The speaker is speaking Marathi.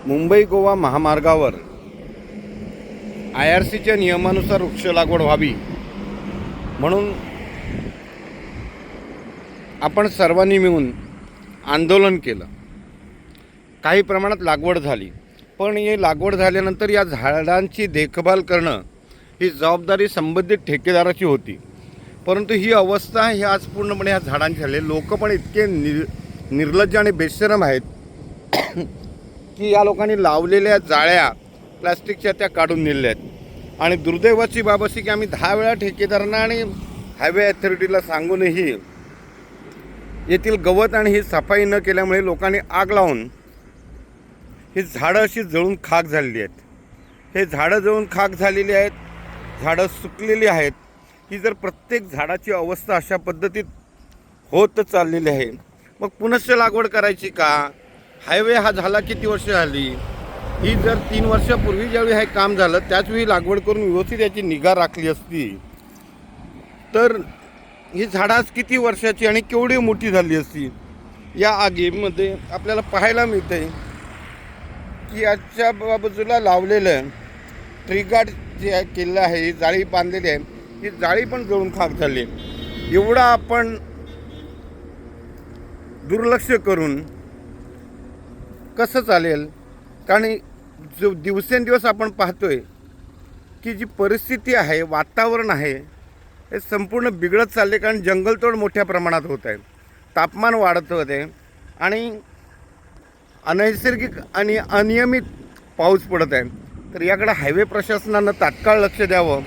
मुंबई गोवा महामार्गावर IRCच्या नियमानुसार वृक्ष लागवड व्हावी म्हणून आपण सर्वांनी मिळून आंदोलन केलं. काही प्रमाणात लागवड झाली, पण ही लागवड झाल्यानंतर या झाडांची देखभाल करणं ही जबाबदारी संबंधित ठेकेदाराची होती. परंतु ही अवस्था ही आज पूर्णपणे ह्या झाडांची झाली. लोक पण इतके निर्लज्ज आणि बेशरम आहेत की या लोकांनी लावलेल्या जाळ्या प्लास्टिकच्या त्या काढून नेलेल्या आहेत. आणि दुर्दैवाची बाब अशी की आम्ही 10 वेळा ठेकेदारांना आणि हायवे अथॉरिटीला सांगूनही येथील गवत आणि ही सफाई न केल्यामुळे लोकांनी आग लावून ही झाडं अशी जळून खाक झालेली आहेत. हे झाडं जळून खाक झालेली आहेत, झाडं सुकलेली आहेत. ही जर प्रत्येक झाडाची अवस्था अशा पद्धतीत होत चाललेली आहे, मग पुनश्च लागवड करायची का? हायवे हा झाला किती वर्ष झाली? ही जर 3 वर्षापूर्वी ज्यावेळी हे काम झालं त्याचवेळी लागवड करून व्यवस्थित याची निगा राखली असती तर ही झाडं आज किती वर्षाची आणि केवढी मोठी झाली असती. या आगीमध्ये आपल्याला पाहायला मिळते की याच्या बाजूला लावलेलं ट्रीगार्ड जे केलेलं आहे, जाळी बांधलेली आहे, ही जाळी पण जळून खाक झाली. एवढा आपण दुर्लक्ष करून कसं चालेल? कारण जो दिवसेंदिवस आपण पाहतोय की जी परिस्थिती आहे, वातावरण आहे, हे संपूर्ण बिघडत चालले. कारण जंगलतोड मोठ्या प्रमाणात होत आहे, तापमान वाढत होते आणि अनैसर्गिक आणि अनियमित पाऊस पडत आहे. तर याकडे हायवे प्रशासनानं तात्काळ लक्ष द्यावं